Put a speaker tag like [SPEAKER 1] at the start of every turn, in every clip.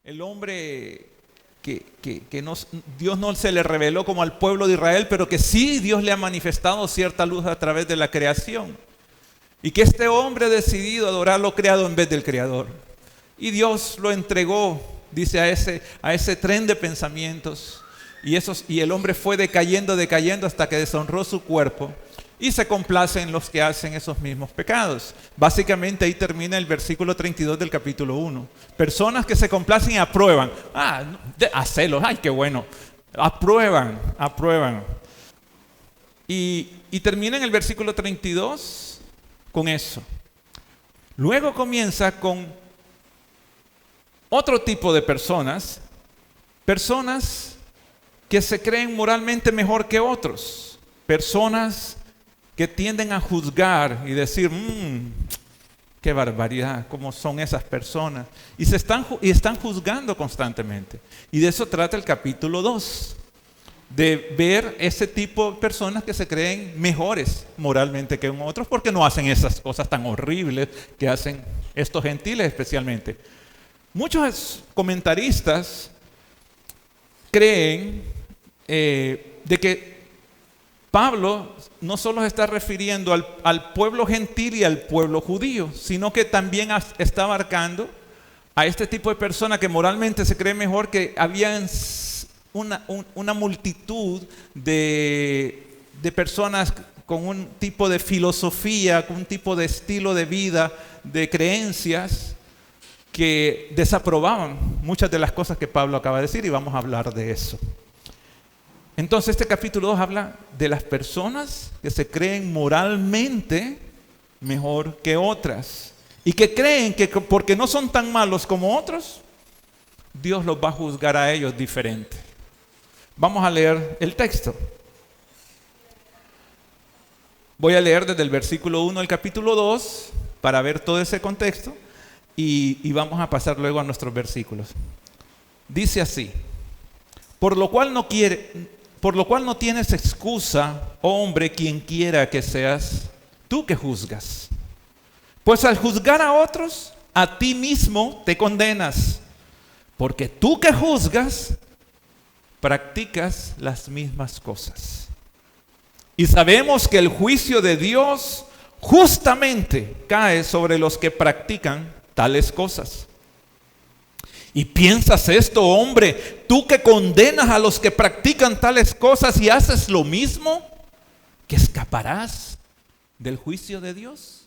[SPEAKER 1] El hombre Dios no se le reveló como al pueblo de Israel, pero que sí Dios le ha manifestado cierta luz a través de la creación. Y que este hombre ha decidido adorar lo creado en vez del creador. Y Dios lo entregó, dice, a ese tren de pensamientos. Y el hombre fue decayendo hasta que deshonró su cuerpo. Y se complace en los que hacen esos mismos pecados. Básicamente ahí termina el versículo 32 del capítulo 1. Personas que se complacen y aprueban. Hacelos, ay, qué bueno. Aprueban. Y termina en el versículo 32 con eso. Luego comienza con otro tipo de personas que se creen moralmente mejor que otros. Personas que tienden a juzgar y decir, qué barbaridad, cómo son esas personas. Y están juzgando constantemente. Y de eso trata el capítulo 2. De ver ese tipo de personas que se creen mejores moralmente que otros porque no hacen esas cosas tan horribles que hacen estos gentiles especialmente. Muchos comentaristas creen de que Pablo no solo se está refiriendo al pueblo gentil y al pueblo judío, sino que también está abarcando a este tipo de personas que moralmente se cree mejor, que había una multitud de personas con un tipo de filosofía, con un tipo de estilo de vida, de creencias, que desaprobaban muchas de las cosas que Pablo acaba de decir, y vamos a hablar de eso. Entonces este capítulo 2 habla de las personas que se creen moralmente mejor que otras y que creen que porque no son tan malos como otros, Dios los va a juzgar a ellos diferente. Vamos a leer el texto. Voy a leer desde el versículo 1 al capítulo 2 para ver todo ese contexto y vamos a pasar luego a nuestros versículos. Dice así: Por lo cual no tienes excusa, hombre, quien quiera que seas tú que juzgas. Pues al juzgar a otros, a ti mismo te condenas, porque tú que juzgas, practicas las mismas cosas. Y sabemos que el juicio de Dios justamente cae sobre los que practican tales cosas. ¿Y piensas esto, hombre, tú que condenas a los que practican tales cosas y haces lo mismo, que escaparás del juicio de Dios?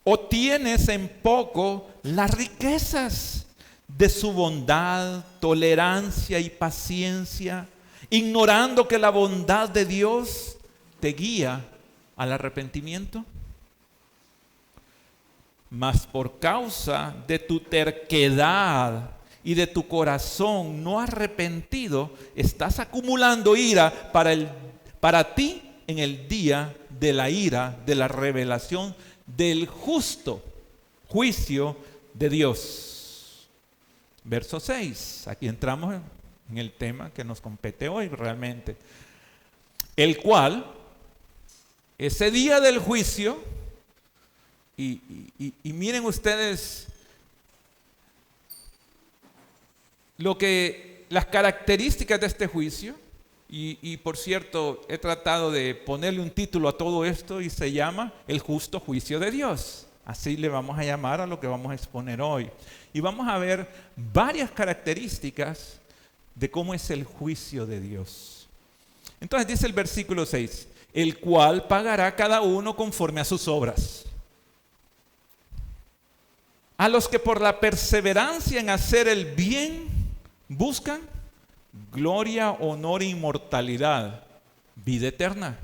[SPEAKER 1] ¿O tienes en poco las riquezas de su bondad, tolerancia y paciencia, ignorando que la bondad de Dios te guía al arrepentimiento? Mas por causa de tu terquedad y de tu corazón no arrepentido, estás acumulando ira para ti en el día de la ira, de la revelación del justo juicio de Dios. Verso 6, aquí entramos en el tema que nos compete hoy realmente. El cual, ese día del juicio, y miren ustedes las características de este juicio, y por cierto, he tratado de ponerle un título a todo esto y se llama el justo juicio de Dios. Así le vamos a llamar a lo que vamos a exponer hoy. Y vamos a ver varias características de cómo es el juicio de Dios. Entonces dice el versículo 6, el cual pagará cada uno conforme a sus obras. A los que por la perseverancia en hacer el bien buscan gloria, honor e inmortalidad, vida eterna.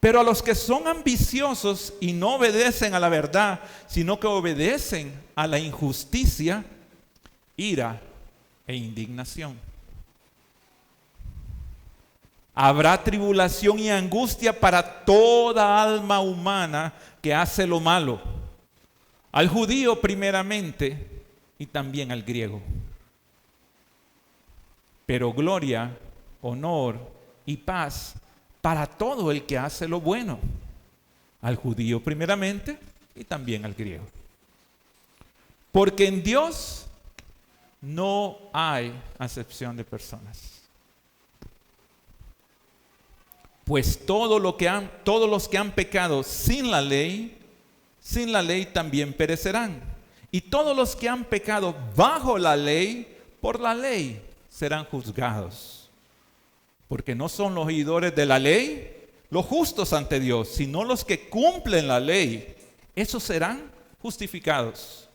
[SPEAKER 1] Pero a los que son ambiciosos y no obedecen a la verdad, sino que obedecen a la injusticia, ira e indignación. Habrá tribulación y angustia para toda alma humana que hace lo malo, al judío primeramente y también al griego. Pero gloria, honor y paz para todo el que hace lo bueno, al judío primeramente y también al griego. Porque en Dios no hay acepción de personas. Pues todos los que han pecado sin la ley también perecerán. Y todos los que han pecado bajo la ley, por la ley serán juzgados. Porque no son los oidores de la ley los justos ante Dios, sino los que cumplen la ley. Esos serán justificados.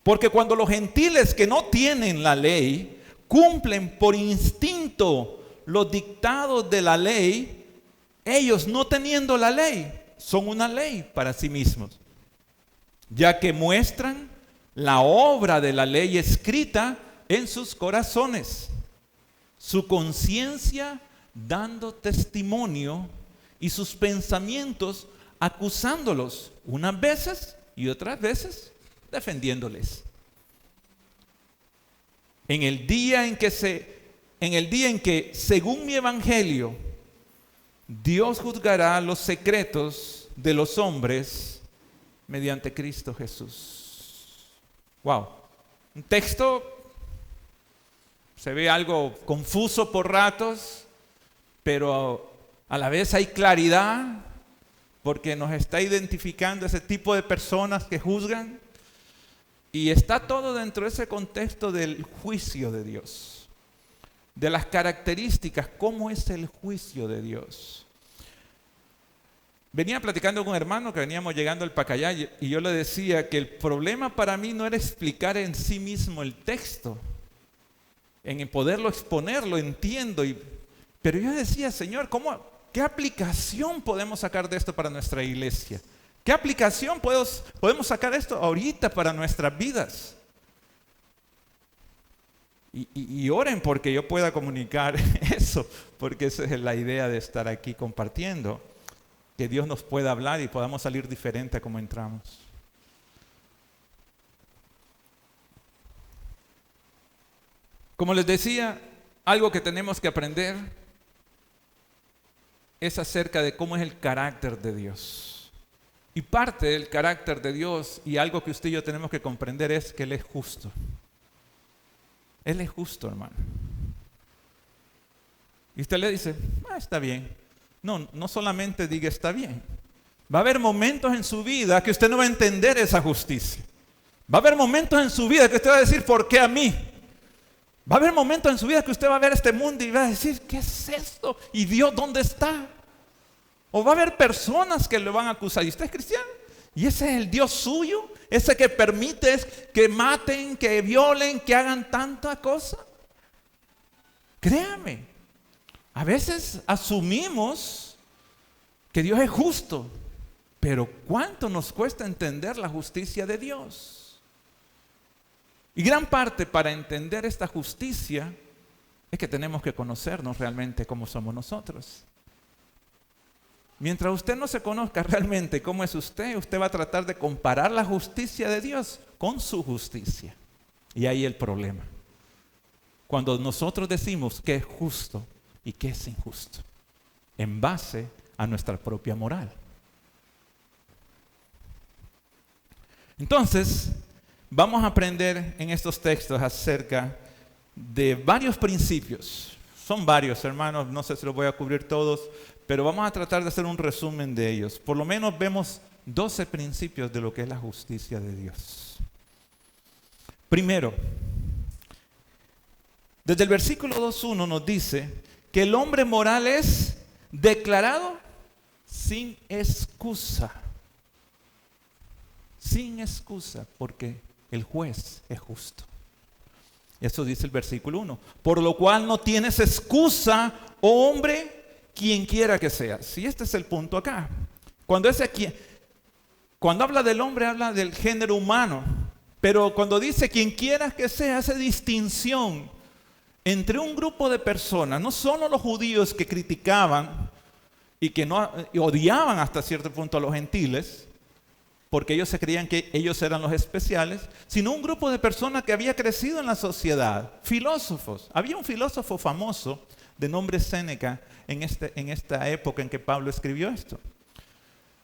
[SPEAKER 1] Porque cuando los gentiles que no tienen la ley cumplen por instinto los dictados de la ley, ellos no teniendo la ley, son una ley para sí mismos, ya que muestran la obra de la ley escrita en sus corazones, su conciencia dando testimonio y sus pensamientos acusándolos, unas veces y otras veces defendiéndoles. En el día en que, según mi evangelio, Dios juzgará los secretos de los hombres mediante Cristo Jesús. Wow. Un texto se ve algo confuso por ratos, pero a la vez hay claridad porque nos está identificando ese tipo de personas que juzgan, y está todo dentro de ese contexto del juicio de Dios, de las características, cómo es el juicio de Dios. Venía platicando con un hermano que veníamos llegando al Pacayá y yo le decía que el problema para mí no era explicar en sí mismo el texto, en poderlo exponer, lo entiendo, pero yo decía, Señor, ¿qué aplicación podemos sacar de esto para nuestra iglesia? ¿Qué aplicación podemos sacar de esto ahorita para nuestras vidas? Y oren porque yo pueda comunicar eso, porque esa es la idea de estar aquí compartiendo, que Dios nos pueda hablar y podamos salir diferente a como entramos. Como les decía, algo que tenemos que aprender es acerca de cómo es el carácter de Dios. Y parte del carácter de Dios, y algo que usted y yo tenemos que comprender, es que Él es justo. Él es justo, hermano. Y usted le dice, está bien. No solamente diga está bien. Va a haber momentos en su vida que usted no va a entender esa justicia. Va a haber momentos en su vida que usted va a decir, ¿por qué a mí? Va a haber momentos en su vida que usted va a ver este mundo y va a decir, ¿qué es esto? ¿Y Dios dónde está? O va a haber personas que le van a acusar. ¿Y usted es cristiano? ¿Y ese es el Dios suyo? ¿Ese que permite que maten, que violen, que hagan tanta cosa? Créame, a veces asumimos que Dios es justo, pero ¿cuánto nos cuesta entender la justicia de Dios? Y gran parte para entender esta justicia es que tenemos que conocernos realmente cómo somos nosotros. Mientras usted no se conozca realmente cómo es usted va a tratar de comparar la justicia de Dios con su justicia. Y ahí el problema. Cuando nosotros decimos qué es justo y qué es injusto, en base a nuestra propia moral. Entonces, vamos a aprender en estos textos acerca de varios principios. Son varios, hermanos, no sé si los voy a cubrir todos, pero vamos a tratar de hacer un resumen de ellos. Por lo menos vemos 12 principios de lo que es la justicia de Dios. Primero, desde el versículo 2:1 nos dice que el hombre moral es declarado sin excusa. Sin excusa, porque el juez es justo. Eso dice el versículo 1. Por lo cual no tienes excusa, oh hombre, quien quiera que seas. Y este es el punto acá. Cuando habla del hombre, habla del género humano. Pero cuando dice quien quiera que sea, hace distinción entre un grupo de personas, no solo los judíos que criticaban y odiaban hasta cierto punto a los gentiles, porque ellos se creían que ellos eran los especiales, sino un grupo de personas que había crecido en la sociedad, filósofos. Había un filósofo famoso de nombre Séneca en esta época en que Pablo escribió esto.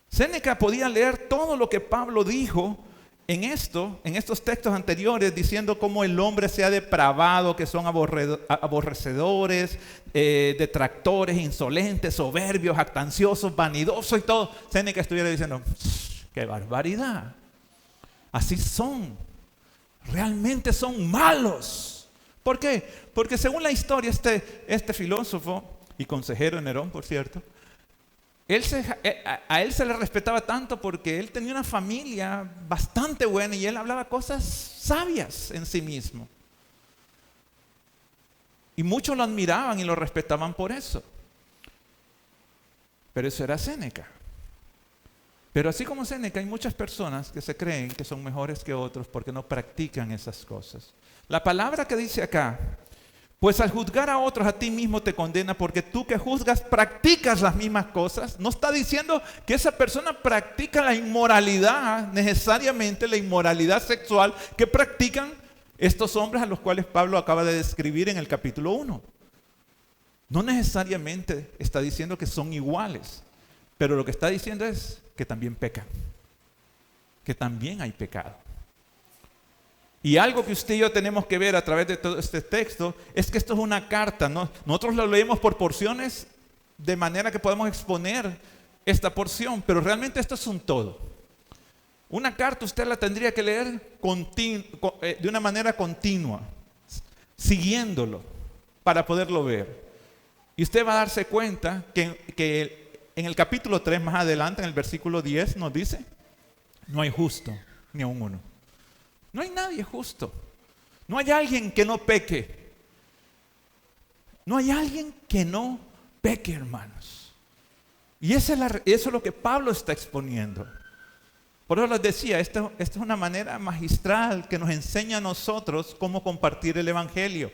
[SPEAKER 1] Séneca podía leer todo lo que Pablo dijo en estos textos anteriores, diciendo cómo el hombre se ha depravado, que son aborrecedores, detractores, insolentes, soberbios, jactanciosos, vanidosos y todo, Séneca estuviera diciendo, ¡qué barbaridad! Así son. Realmente son malos. ¿Por qué? Porque según la historia, este filósofo y consejero de Nerón, por cierto, a él se le respetaba tanto porque él tenía una familia bastante buena y él hablaba cosas sabias en sí mismo. Y muchos lo admiraban y lo respetaban por eso. Pero eso era Séneca. Pero así como Séneca, hay muchas personas que se creen que son mejores que otros porque no practican esas cosas. La palabra que dice acá, pues al juzgar a otros a ti mismo te condena porque tú que juzgas practicas las mismas cosas. No está diciendo que esa persona practica la inmoralidad, necesariamente la inmoralidad sexual que practican estos hombres a los cuales Pablo acaba de describir en el capítulo 1. No necesariamente está diciendo que son iguales, pero lo que está diciendo es que también pecan, que también hay pecado. Y algo que usted y yo tenemos que ver a través de todo este texto es que esto es una carta, ¿no? Nosotros lo leemos por porciones de manera que podemos exponer esta porción, pero realmente esto es un todo. Una carta usted la tendría que leer de una manera continua, siguiéndolo para poderlo ver. Y usted va a darse cuenta que en el capítulo 3 más adelante, en el versículo 10 nos dice, no hay justo ni aun uno. No hay nadie justo. No hay alguien que no peque. No hay alguien que no peque, hermanos. Y eso es lo que Pablo está exponiendo. Por eso les decía, esta es una manera magistral que nos enseña a nosotros cómo compartir el evangelio.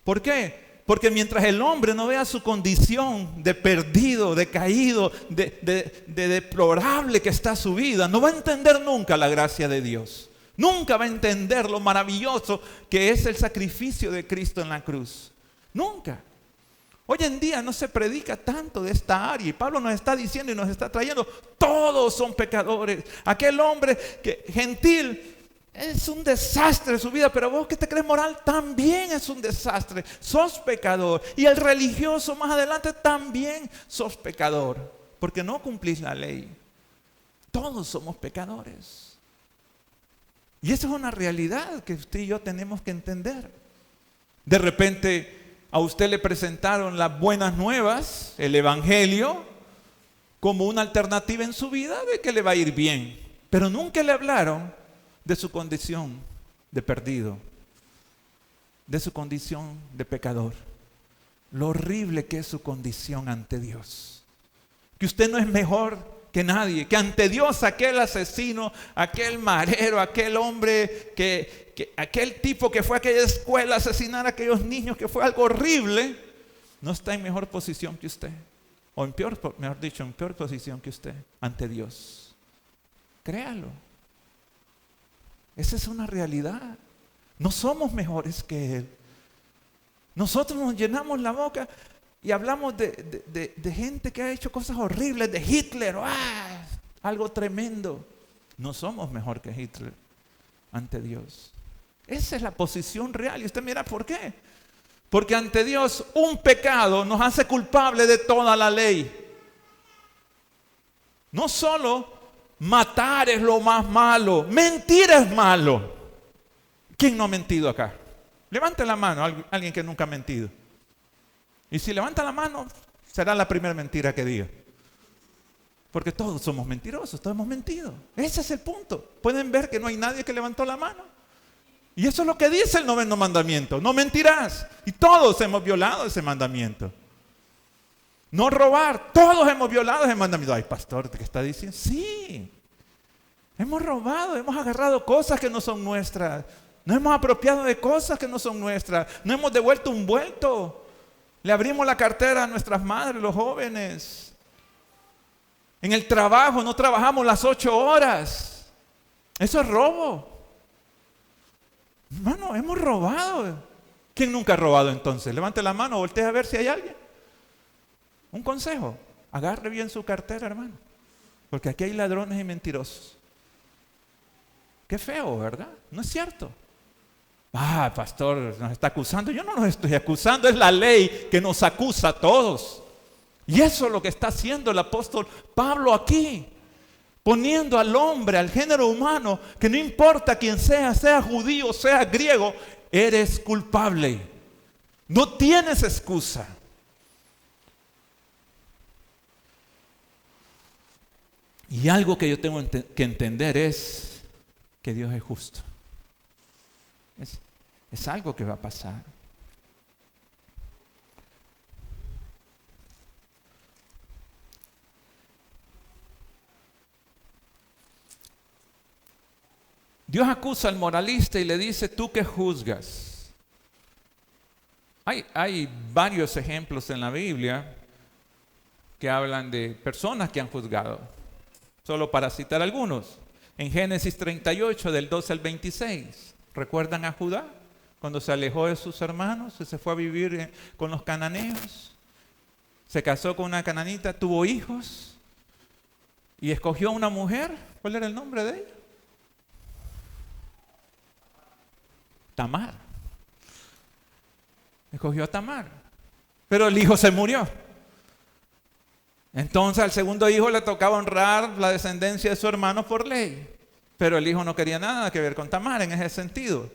[SPEAKER 1] ¿Por qué? Porque mientras el hombre no vea su condición de perdido, de caído, de deplorable que está su vida, no va a entender nunca la gracia de Dios. Nunca va a entender lo maravilloso que es el sacrificio de Cristo en la cruz. Nunca. Hoy en día no se predica tanto de esta área y Pablo nos está diciendo y nos está trayendo, todos son pecadores. Aquel hombre gentil es un desastre su vida, pero vos que te crees moral también es un desastre. Sos pecador. Y el religioso más adelante también sos pecador, porque no cumplís la ley. Todos somos pecadores. Y esa es una realidad que usted y yo tenemos que entender. De repente a usted le presentaron las buenas nuevas, el evangelio, como una alternativa en su vida de que le va a ir bien. Pero nunca le hablaron de su condición de perdido, de su condición de pecador. Lo horrible que es su condición ante Dios. Que usted no es mejor que nadie, que ante Dios aquel asesino, aquel marero, aquel hombre, aquel tipo que fue a aquella escuela a asesinar a aquellos niños, que fue algo horrible, no está en mejor posición que usted. O en peor, mejor dicho, en peor posición que usted ante Dios. Créalo. Esa es una realidad. No somos mejores que Él. Nosotros nos llenamos la boca y hablamos de gente que ha hecho cosas horribles, de Hitler, algo tremendo. No somos mejor que Hitler ante Dios. Esa es la posición real. Y usted mira, ¿por qué? Porque ante Dios un pecado nos hace culpable de toda la ley. No solo matar es lo más malo, mentir es malo. ¿Quién no ha mentido acá? Levante la mano, alguien que nunca ha mentido. Y si levanta la mano, será la primera mentira que diga. Porque todos somos mentirosos, todos hemos mentido. Ese es el punto. Pueden ver que no hay nadie que levantó la mano. Y eso es lo que dice el 9º mandamiento. No mentirás. Y todos hemos violado ese mandamiento. No robar. Todos hemos violado ese mandamiento. Ay, pastor, ¿qué está diciendo? Sí. Hemos robado, hemos agarrado cosas que no son nuestras. Nos hemos apropiado de cosas que no son nuestras. No hemos devuelto un vuelto. Le abrimos la cartera a nuestras madres, los jóvenes. En el trabajo no trabajamos las 8 horas. Eso es robo. Hermano, hemos robado. ¿Quién nunca ha robado entonces? Levante la mano, voltee a ver si hay alguien. Un consejo, agarre bien su cartera, hermano. Porque aquí hay ladrones y mentirosos. Qué feo, ¿verdad? No es cierto. Ah, pastor, nos está acusando. Yo no nos estoy acusando, es la ley que nos acusa a todos. Y eso es lo que está haciendo el apóstol Pablo aquí. Poniendo al hombre, al género humano, que no importa quién sea, sea judío, sea griego, eres culpable. No tienes excusa. Y algo que yo tengo que entender es que Dios es justo. Es algo que va a pasar. Dios acusa al moralista y le dice, ¿tú qué juzgas? Hay varios ejemplos en la Biblia que hablan de personas que han juzgado. Solo para citar algunos. En Génesis 38, del 12 al 26. ¿Recuerdan a Judá? Cuando se alejó de sus hermanos y se fue a vivir con los cananeos. Se casó con una cananita, tuvo hijos y escogió a una mujer. ¿Cuál era el nombre de ella? Tamar. Escogió a Tamar. Pero el hijo se murió. Entonces al segundo hijo le tocaba honrar la descendencia de su hermano por ley. Pero el hijo no quería nada que ver con Tamar en ese sentido.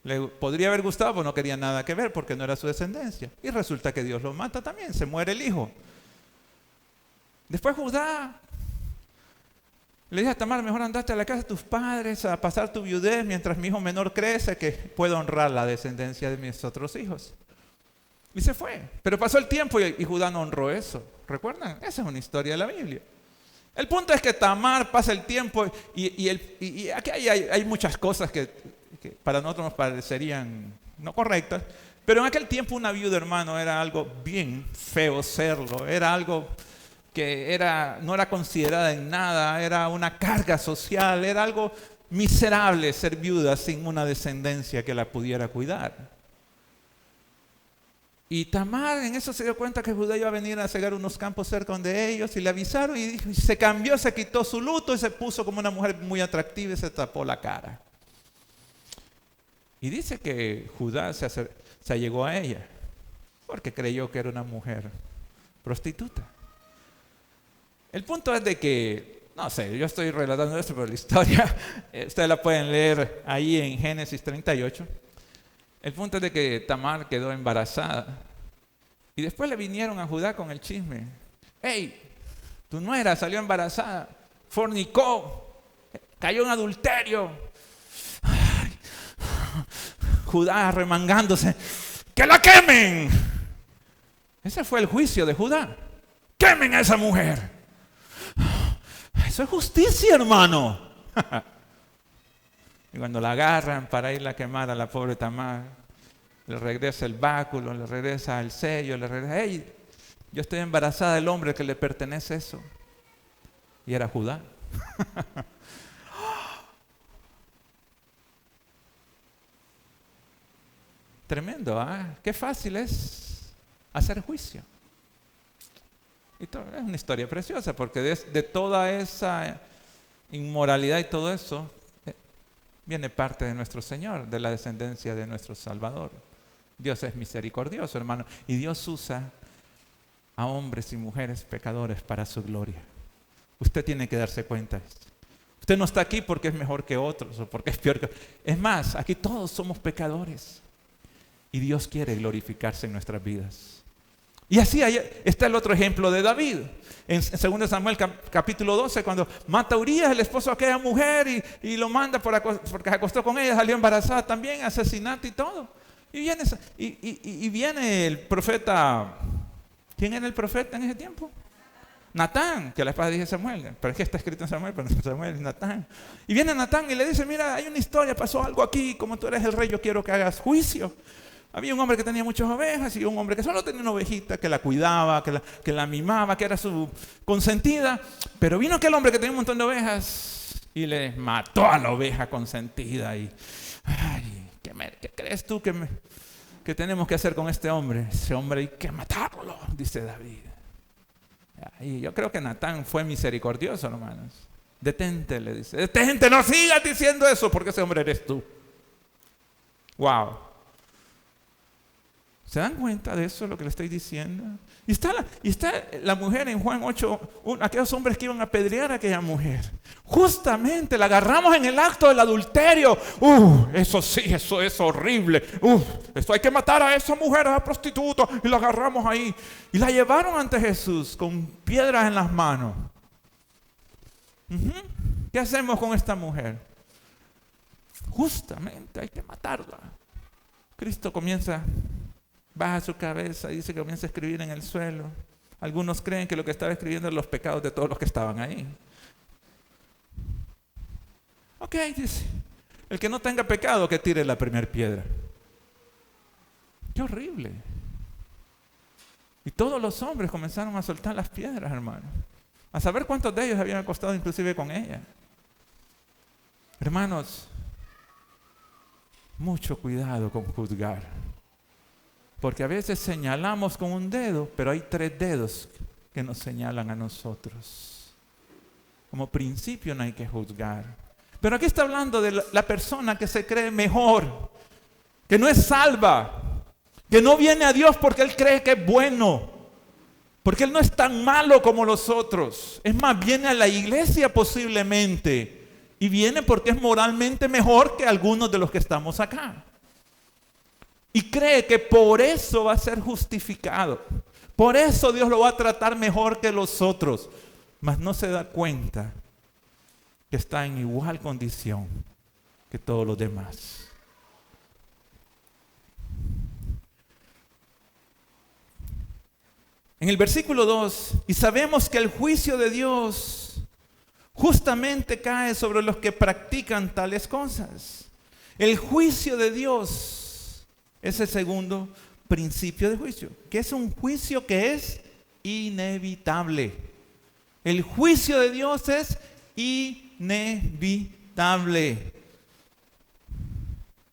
[SPEAKER 1] Le podría haber gustado, pero no quería nada que ver porque no era su descendencia. Y resulta que Dios lo mata también, se muere el hijo. Después Judá le dice a Tamar, mejor andate a la casa de tus padres a pasar tu viudez mientras mi hijo menor crece, que puedo honrar la descendencia de mis otros hijos. Y se fue. Pero pasó el tiempo y Judá no honró eso. ¿Recuerdan? Esa es una historia de la Biblia. El punto es que Tamar pasa el tiempo y aquí hay muchas cosas que para nosotros nos parecerían no correctas, pero en aquel tiempo una viuda, hermano, era algo bien feo serlo, era algo que no era considerada en nada, era una carga social, era algo miserable ser viuda sin una descendencia que la pudiera cuidar. Y Tamar en eso se dio cuenta que Judá iba a venir a cegar unos campos cerca de ellos y le avisaron y se cambió, se quitó su luto y se puso como una mujer muy atractiva y se tapó la cara. Y dice que Judá se allegó a ella porque creyó que era una mujer prostituta. El punto es de que, no sé, yo estoy relatando esto, pero la historia, ustedes la pueden leer ahí en Génesis 38. El punto es de que Tamar quedó embarazada. Y después le vinieron a Judá con el chisme. ¡Hey! Tu nuera salió embarazada, fornicó, cayó en adulterio. Ay, Judá remangándose. ¡Que la quemen! Ese fue el juicio de Judá. ¡Quemen a esa mujer! Eso es justicia, hermano. Y cuando la agarran para irla a quemar a la pobre Tamar, le regresa el báculo, le regresa el sello, le regresa, hey, yo estoy embarazada del hombre que le pertenece eso. Y era Judá. Tremendo, ¿ah? Qué fácil es hacer juicio. Y es una historia preciosa porque de toda esa inmoralidad y todo eso viene parte de nuestro Señor, de la descendencia de nuestro Salvador. Dios es misericordioso, hermano, y Dios usa a hombres y mujeres pecadores para su gloria. Usted tiene que darse cuenta de esto. Usted no está aquí porque es mejor que otros o porque es peor que otros. Es más, aquí todos somos pecadores y Dios quiere glorificarse en nuestras vidas. Y así está el otro ejemplo de David. En 2 Samuel capítulo 12, cuando mata a Urías, el esposo de aquella mujer, y lo manda porque se acostó con ella, salió embarazada también, asesinato y todo. Y viene el profeta. ¿Quién era el profeta en ese tiempo? Natán, que la esposa dice Samuel, pero es que está escrito en Samuel, pero Samuel es Natán. Y viene Natán y le dice, mira, hay una historia, pasó algo aquí, como tú eres el rey, yo quiero que hagas juicio. Había un hombre que tenía muchas ovejas y un hombre que solo tenía una ovejita, que la cuidaba, que la mimaba, que era su consentida. Pero vino aquel hombre que tenía un montón de ovejas y le mató a la oveja consentida. Y, ay, ¿qué crees tú que tenemos que hacer con este hombre? Ese hombre hay que matarlo, dice David. Y yo creo que Natán fue misericordioso, hermanos. Detente, le dice. Detente, no sigas diciendo eso porque ese hombre eres tú. Wow. ¿Se dan cuenta de eso, lo que le estoy diciendo? Y está la mujer en Juan 8, aquellos hombres que iban a apedrear a aquella mujer. Justamente la agarramos en el acto del adulterio. Eso sí, eso es horrible. Esto hay que matar a esa mujer, a esa prostituta. Y la agarramos ahí. Y la llevaron ante Jesús con piedras en las manos. ¿Qué hacemos con esta mujer? Justamente hay que matarla. Cristo baja su cabeza y dice que comienza a escribir en el suelo. Algunos creen que lo que estaba escribiendo eran los pecados de todos los que estaban ahí. Ok, dice, el que no tenga pecado que tire la primera piedra. Qué horrible. Y todos los hombres comenzaron a soltar las piedras, hermanos. A saber cuántos de ellos habían acostado inclusive con ella. Hermanos, mucho cuidado con juzgar. Porque a veces señalamos con un dedo, pero hay 3 dedos que nos señalan a nosotros. Como principio no hay que juzgar. Pero aquí está hablando de la persona que se cree mejor, que no es salva, que no viene a Dios porque él cree que es bueno, porque él no es tan malo como los otros. Es más, viene a la iglesia posiblemente y viene porque es moralmente mejor que algunos de los que estamos acá. Y cree que por eso va a ser justificado. Por eso Dios lo va a tratar mejor que los otros. Mas no se da cuenta que está en igual condición que todos los demás. En el versículo 2, y sabemos que el juicio de Dios justamente cae sobre los que practican tales cosas. El juicio de Dios es el segundo principio de juicio, que es un juicio que es inevitable. El juicio de Dios es inevitable.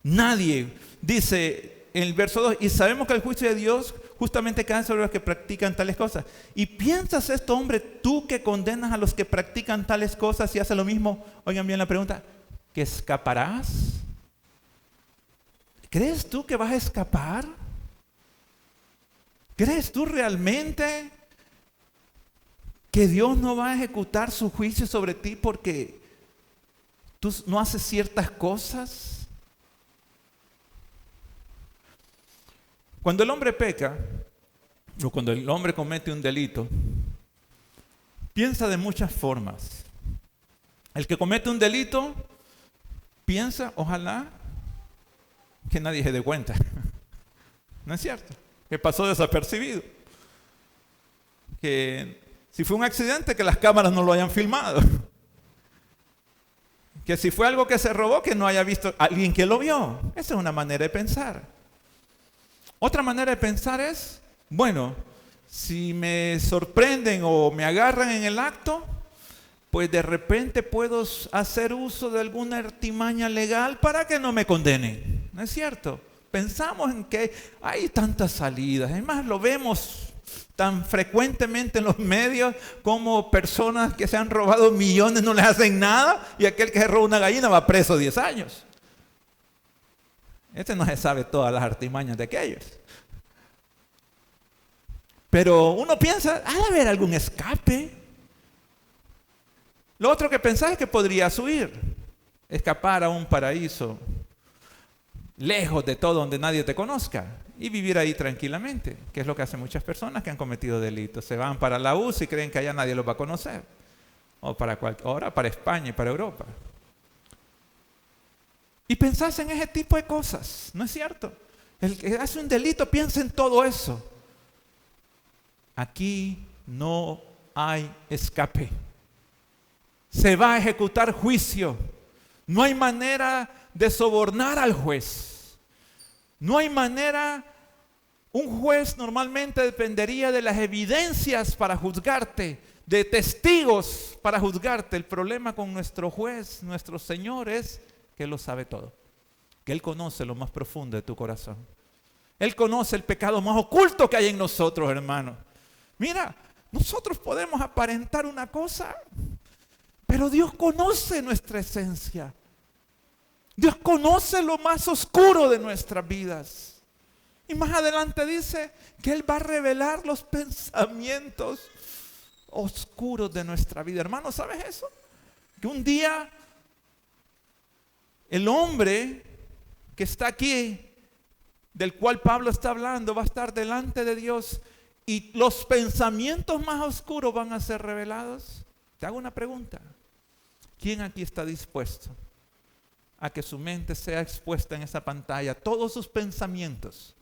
[SPEAKER 1] Nadie, dice en el verso 2, y sabemos que el juicio de Dios justamente cae sobre los que practican tales cosas. ¿Y piensas esto, hombre, tú que condenas a los que practican tales cosas y haces lo mismo? Oigan bien la pregunta, ¿que escaparás? ¿Crees tú que vas a escapar? ¿Crees tú realmente que Dios no va a ejecutar su juicio sobre ti porque tú no haces ciertas cosas? Cuando el hombre peca, o cuando el hombre comete un delito, piensa de muchas formas. El que comete un delito piensa, ojalá que nadie se dé cuenta. ¿No es cierto? Que pasó desapercibido. Que si fue un accidente, que las cámaras no lo hayan filmado. Que si fue algo que se robó, que no haya visto alguien que lo vio. Esa es una manera de pensar. Otra manera de pensar es, bueno, si me sorprenden o me agarran en el acto, pues de repente puedo hacer uso de alguna artimaña legal para que no me condenen. ¿No es cierto? Pensamos en que hay tantas salidas. Además, lo vemos tan frecuentemente en los medios como personas que se han robado millones no les hacen nada y aquel que se roba una gallina va preso 10 años. Este no se sabe todas las artimañas de aquellos. Pero uno piensa, ha de haber algún escape. Lo otro que pensás es que podrías huir, escapar a un paraíso, lejos de todo donde nadie te conozca y vivir ahí tranquilamente, que es lo que hacen muchas personas que han cometido delitos. Se van para la USA y creen que allá nadie los va a conocer. O ahora para España y para Europa. Y pensás en ese tipo de cosas, ¿no es cierto? El que hace un delito piensa en todo eso. Aquí no hay escape. Se va a ejecutar juicio. No hay manera de sobornar al juez. No hay manera. Un juez normalmente dependería de las evidencias para juzgarte, de testigos para juzgarte. El problema con nuestro juez, nuestro Señor, es que Él lo sabe todo. Que Él conoce lo más profundo de tu corazón. Él conoce el pecado más oculto que hay en nosotros, hermanos. Mira, nosotros podemos aparentar una cosa, Pero Dios conoce nuestra esencia. Dios conoce lo más oscuro de nuestras vidas. Y más adelante dice que Él va a revelar los pensamientos oscuros de nuestra vida. Hermano, ¿sabes eso? Que un día el hombre que está aquí, del cual Pablo está hablando, va a estar delante de Dios y los pensamientos más oscuros van a ser revelados. Te hago una pregunta. ¿Quién aquí está dispuesto a que su mente sea expuesta en esa pantalla? Todos sus pensamientos,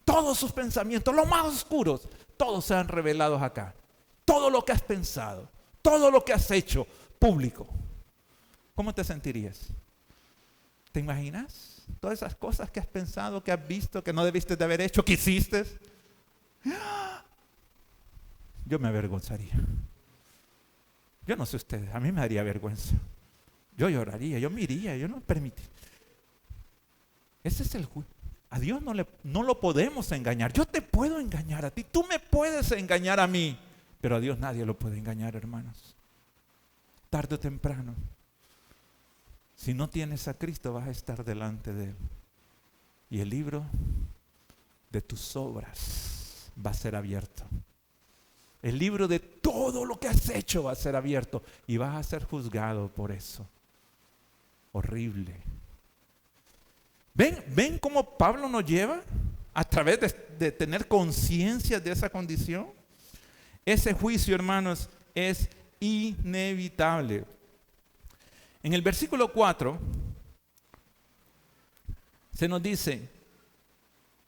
[SPEAKER 1] los más oscuros, todos sean revelados acá. Todo lo que has pensado, todo lo que has hecho público. ¿Cómo te sentirías? ¿Te imaginas? Todas esas cosas que has pensado, que has visto, que no debiste de haber hecho, que hiciste. Yo me avergonzaría. Yo no sé ustedes, a mí me daría vergüenza. Yo lloraría, yo me iría, yo no permitiría. Ese es el juicio. A Dios no lo podemos engañar. Yo te puedo engañar a ti, tú me puedes engañar a mí, pero a Dios nadie lo puede engañar, hermanos. Tarde o temprano, si no tienes a Cristo, vas a estar delante de Él. Y el libro de tus obras va a ser abierto. El libro de todo lo que has hecho va a ser abierto. Y vas a ser juzgado por eso. Horrible. ¿Ven cómo Pablo nos lleva a través de tener conciencia de esa condición? Ese juicio, hermanos, es inevitable. En el versículo 4 se nos dice: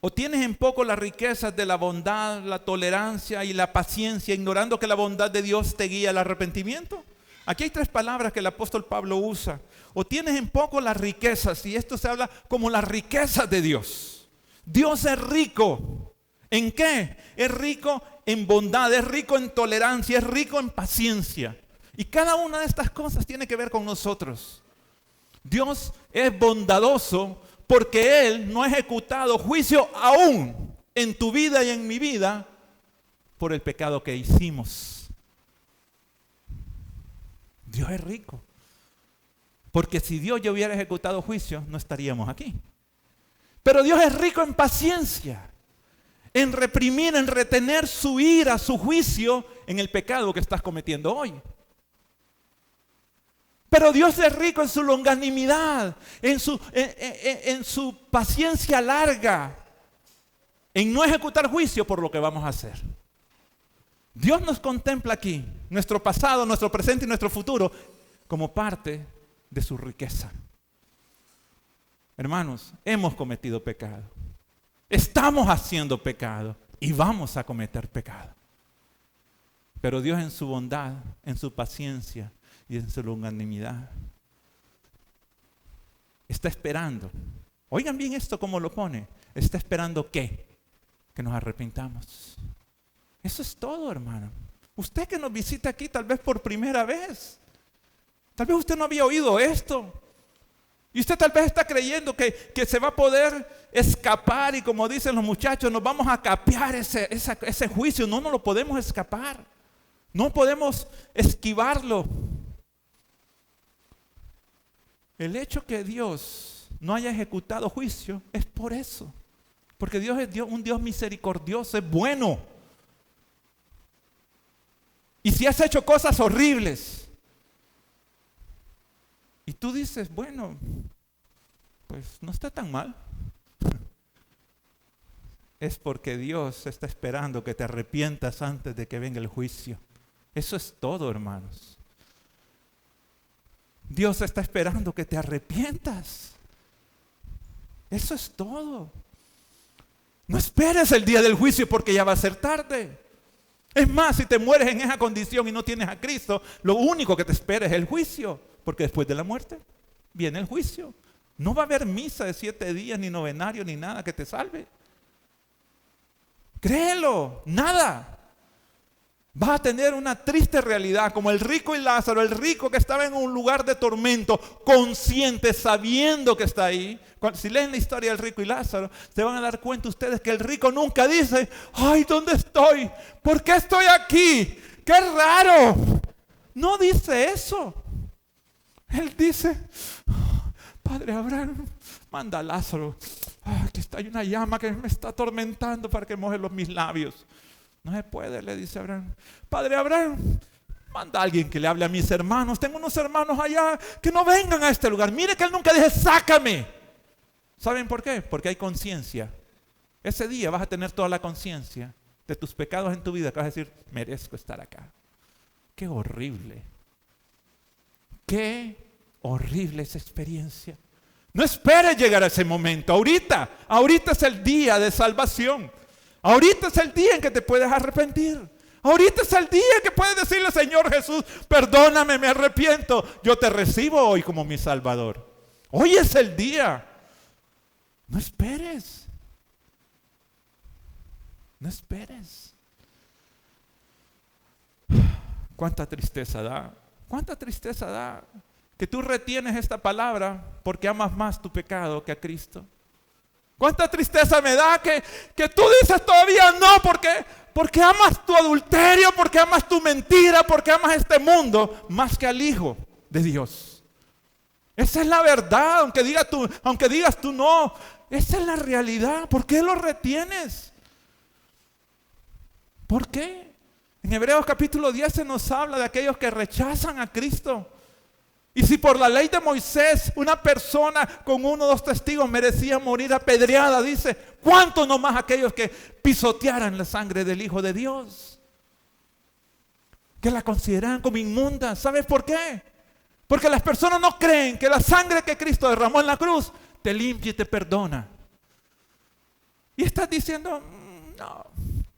[SPEAKER 1] ¿o tienes en poco las riquezas de la bondad, la tolerancia y la paciencia, ignorando que la bondad de Dios te guía al arrepentimiento? Aquí hay 3 palabras que el apóstol Pablo usa. O tienes en poco las riquezas, y esto se habla como las riquezas de Dios. Dios es rico. ¿En qué? Es rico en bondad, es rico en tolerancia, es rico en paciencia. Y cada una de estas cosas tiene que ver con nosotros. Dios es bondadoso porque Él no ha ejecutado juicio aún en tu vida y en mi vida por el pecado que hicimos. Dios es rico. Porque si Dios ya hubiera ejecutado juicio, no estaríamos aquí. Pero Dios es rico en paciencia, en reprimir, en retener su ira, su juicio en el pecado que estás cometiendo hoy. Pero Dios es rico en su longanimidad, en su paciencia larga, en no ejecutar juicio por lo que vamos a hacer. Dios nos contempla aquí, nuestro pasado, nuestro presente y nuestro futuro, como parte de su riqueza. Hermanos, hemos cometido pecado. Estamos haciendo pecado y vamos a cometer pecado. Pero Dios en su bondad, en su paciencia y en su longanimidad está esperando. Oigan bien esto como lo pone. Está esperando ¿qué? Que nos arrepintamos. Eso es todo, hermano. Usted que nos visita aquí tal vez por primera vez. Tal vez usted no había oído esto. Y usted tal vez está creyendo que se va a poder escapar y como dicen los muchachos, nos vamos a capear ese juicio. No lo podemos escapar. No podemos esquivarlo. El hecho que Dios no haya ejecutado juicio es por eso. Porque Dios es un Dios misericordioso, es bueno. Y si has hecho cosas horribles y tú dices, bueno, pues no está tan mal, es porque Dios está esperando que te arrepientas antes de que venga el juicio. Eso es todo, hermanos. Dios está esperando que te arrepientas. Eso es todo. No esperes el día del juicio porque ya va a ser tarde. Es más, si te mueres en esa condición y no tienes a Cristo, lo único que te espera es el juicio. Porque después de la muerte viene el juicio. No va a haber misa de 7 días, ni novenario, ni nada que te salve. Créelo, nada. Vas a tener una triste realidad como el rico y Lázaro, el rico que estaba en un lugar de tormento, consciente, sabiendo que está ahí. Si leen la historia del rico y Lázaro, se van a dar cuenta ustedes que el rico nunca dice, ay, ¿dónde estoy? ¿Por qué estoy aquí? ¡Qué raro! no dice eso. Él dice, Padre Abraham, manda a Lázaro. Aquí está, hay una llama que me está atormentando para que moje mis labios. No se puede, le dice Abraham. Padre Abraham, manda a alguien que le hable a mis hermanos. Tengo unos hermanos allá que no vengan a este lugar. Mire que él nunca dice, sácame. ¿Saben por qué? Porque hay conciencia. Ese día vas a tener toda la conciencia de tus pecados en tu vida, que vas a decir, merezco estar acá. Qué horrible. Qué horrible esa experiencia. No esperes llegar a ese momento. Ahorita es el día de salvación. Ahorita es el día en que te puedes arrepentir. Ahorita es el día en que puedes decirle, Señor Jesús, perdóname, me arrepiento. Yo te recibo hoy como mi Salvador. Hoy es el día. No esperes. No esperes. Cuánta tristeza da. Cuánta tristeza da que tú retienes esta palabra porque amas más tu pecado que a Cristo. Cuánta tristeza me da que tú dices todavía no porque amas tu adulterio, porque amas tu mentira, porque amas este mundo más que al Hijo de Dios. Esa es la verdad, aunque digas tú no. Esa es la realidad. ¿Por qué lo retienes? ¿Por qué? En Hebreos capítulo 10 se nos habla de aquellos que rechazan a Cristo. Y si por la ley de Moisés una persona con 1 o 2 testigos merecía morir apedreada, dice, ¿cuánto no más aquellos que pisotearan la sangre del Hijo de Dios? Que la consideran como inmunda. ¿Sabes por qué? Porque las personas no creen que la sangre que Cristo derramó en la cruz te limpia y te perdona. Y estás diciendo, no,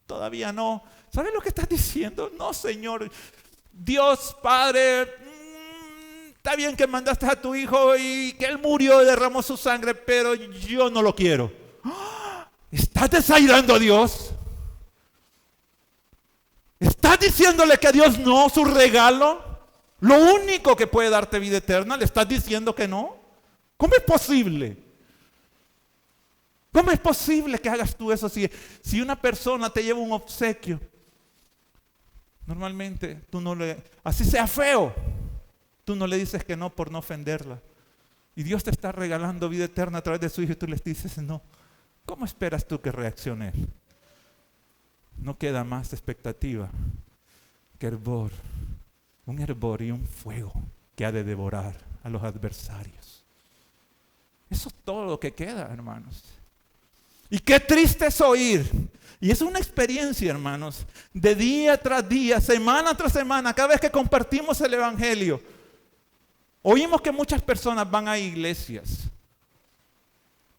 [SPEAKER 1] todavía no. ¿Sabes lo que estás diciendo? No, Señor, Dios Padre, está bien que mandaste a tu Hijo y que Él murió y derramó su sangre, pero yo no lo quiero. ¿Estás desairando a Dios? ¿Estás diciéndole que a Dios no, su regalo? Lo único que puede darte vida eterna, ¿le estás diciendo que no? ¿Cómo es posible? ¿Cómo es posible que hagas tú eso si una persona te lleva un obsequio? Normalmente tú no así sea feo, tú no le dices que no por no ofenderla. Y Dios te está regalando vida eterna a través de su Hijo y tú les dices no. ¿Cómo esperas tú que reaccione Él? No queda más expectativa que un hervor y un fuego que ha de devorar a los adversarios. Eso es todo lo que queda, hermanos. Y qué triste es oír. Y es una experiencia, hermanos, de día tras día, semana tras semana, cada vez que compartimos el Evangelio. Oímos que muchas personas van a iglesias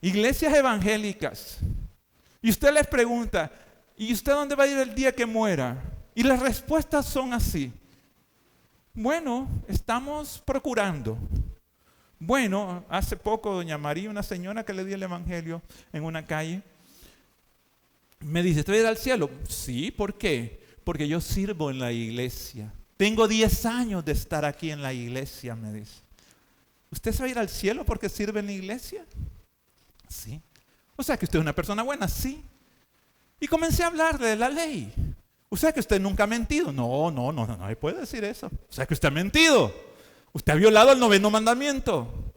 [SPEAKER 1] evangélicas. Y usted les pregunta, ¿y usted dónde va a ir el día que muera? Y las respuestas son así. Bueno, estamos procurando. Bueno, hace poco doña María, una señora que le di el Evangelio en una calle, me dice, ¿te vas a ir al cielo? Sí, ¿por qué? Porque yo sirvo en la iglesia. Tengo 10 años de estar aquí en la iglesia, me dice. ¿Usted se va a ir al cielo porque sirve en la iglesia? Sí. O sea que usted es una persona buena, sí. Y comencé a hablarle de la ley. O sea que usted nunca ha mentido. No me puede decir eso. O sea que usted ha mentido. Usted ha violado el 9º mandamiento.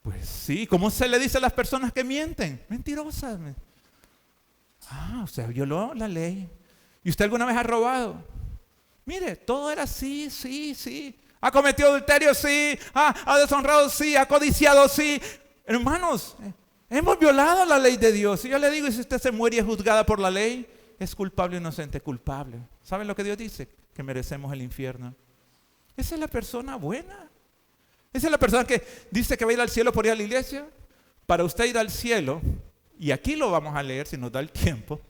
[SPEAKER 1] Pues sí, ¿cómo se le dice a las personas que mienten? Mentirosas. Usted violó la ley. ¿Y usted alguna vez ha robado? Mire, todo era sí. ¿Ha cometido adulterio? Sí. ¿Ha deshonrado? Sí. ¿Ha codiciado? Sí. Hermanos, hemos violado la ley de Dios. Y yo le digo, y si usted se muere y es juzgada por la ley, es culpable o inocente, culpable. ¿Saben lo que Dios dice? Que merecemos el infierno. Esa es la persona buena. Esa es la persona que dice que va a ir al cielo por ir a la iglesia. Para usted ir al cielo, y aquí lo vamos a leer si nos da el tiempo,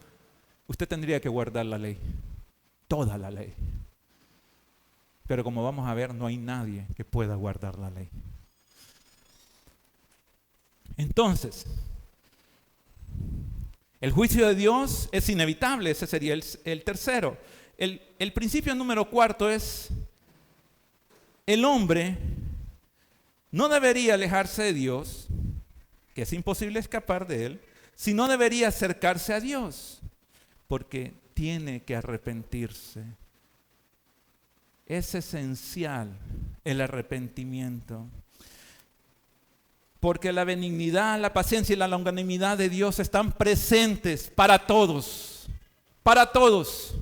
[SPEAKER 1] usted tendría que guardar la ley. Toda la ley. Pero como vamos a ver, no hay nadie que pueda guardar la ley. Entonces, el juicio de Dios es inevitable. Ese sería el tercero. El principio número 4 es: el hombre no debería alejarse de Dios, que es imposible escapar de Él, sino debería acercarse a Dios, porque tiene que arrepentirse. es esencial el arrepentimiento. Porque la benignidad, la paciencia y la longanimidad de Dios están presentes para todos. Para todos.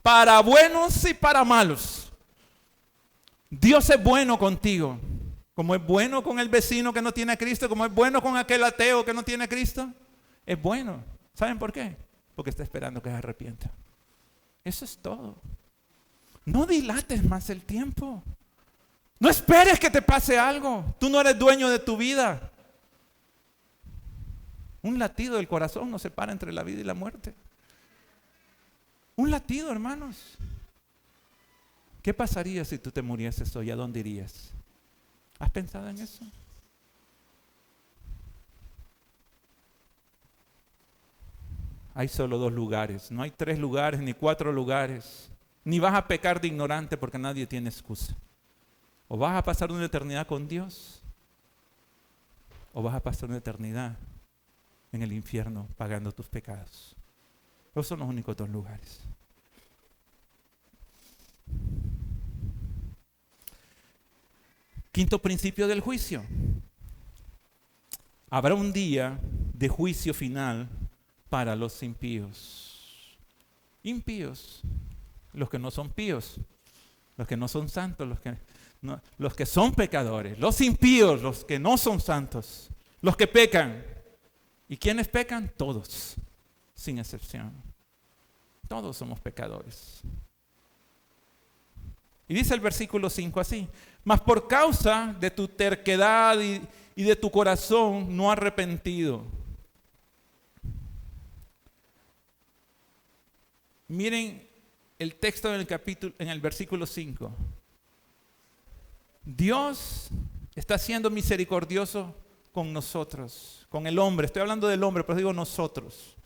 [SPEAKER 1] Para buenos y para malos. Dios es bueno contigo. Como es bueno con el vecino que no tiene a Cristo, como es bueno con aquel ateo que no tiene a Cristo. Es bueno. ¿Saben por qué? Porque está esperando que se arrepienta. Eso es todo. No dilates más el tiempo. No esperes que te pase algo. Tú no eres dueño de tu vida. Un latido del corazón nos separa entre la vida y la muerte. Un latido, hermanos. ¿Qué pasaría si tú te murieses hoy? ¿A dónde irías? ¿Has pensado en eso? Hay solo 2 lugares. No hay 3 lugares ni 4 lugares. Ni vas a pecar de ignorante porque nadie tiene excusa. O vas a pasar una eternidad con Dios, o vas a pasar una eternidad en el infierno pagando tus pecados. Esos son los únicos 2 lugares. Quinto principio del juicio. Habrá un día de juicio final para los impíos. Impíos, los que no son píos, los que no son santos, los que son pecadores, los impíos, los que no son santos, los que pecan. ¿Y quiénes pecan? Todos, sin excepción. Todos somos pecadores. Y dice el versículo 5 así: mas por causa de tu terquedad y de tu corazón no arrepentido. Miren el texto en el versículo 5. Dios está siendo misericordioso con nosotros, con el hombre. Estoy hablando del hombre, pero digo nosotros.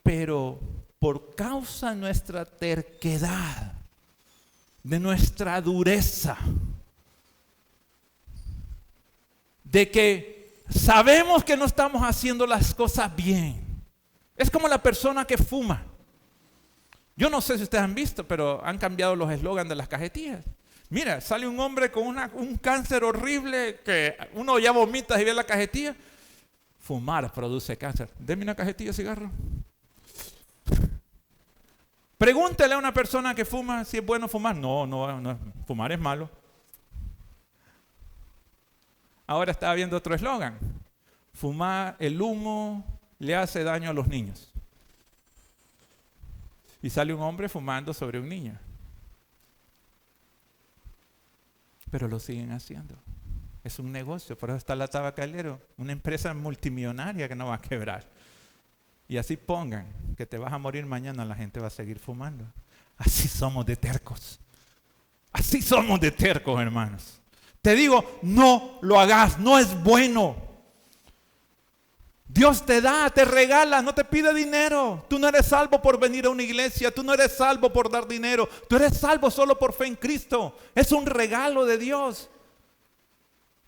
[SPEAKER 1] Pero por causa de nuestra terquedad, de nuestra dureza, de que sabemos que no estamos haciendo las cosas bien. Es como la persona que fuma. Yo no sé si ustedes han visto, pero han cambiado los eslogans de las cajetillas. Mira, sale un hombre con un cáncer horrible que uno ya vomita y ve la cajetilla. Fumar produce cáncer. Deme una cajetilla de cigarro. Pregúntele a una persona que fuma si es bueno fumar. No, fumar es malo. Ahora estaba viendo otro eslogan. Fumar, el humo le hace daño a los niños. Y sale un hombre fumando sobre un niño. Pero lo siguen haciendo. Es un negocio, por eso está la Tabacalero, una empresa multimillonaria que no va a quebrar. Y así pongan que te vas a morir mañana, la gente va a seguir fumando. Así somos de tercos. Así somos de tercos, hermanos. Te digo, no lo hagas, no es bueno. Dios te da, te regala, no te pide dinero. Tú no eres salvo por venir a una iglesia, tú no eres salvo por dar dinero, tú eres salvo solo por fe en Cristo. Es un regalo de Dios.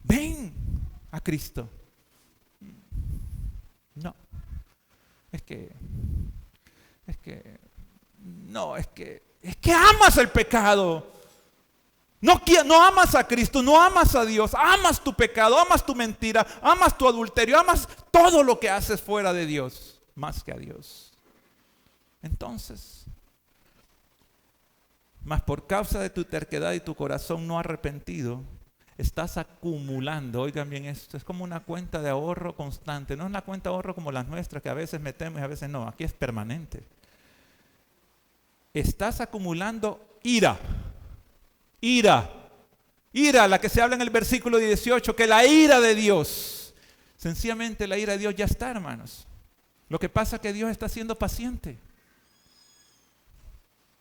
[SPEAKER 1] Ven a Cristo. No, es que amas el pecado. No amas a Cristo, no amas a Dios, amas tu pecado, amas tu mentira, amas tu adulterio, amas todo lo que haces fuera de Dios, más que a Dios. Entonces, mas por causa de tu terquedad y tu corazón no arrepentido, estás acumulando, oigan bien esto, es como una cuenta de ahorro constante, no es una cuenta de ahorro como las nuestras que a veces metemos y a veces no, aquí es permanente. Estás acumulando ira, la que se habla en el versículo 18, que la ira de Dios, sencillamente la ira de Dios ya está, hermanos. Lo que pasa es que Dios está siendo paciente,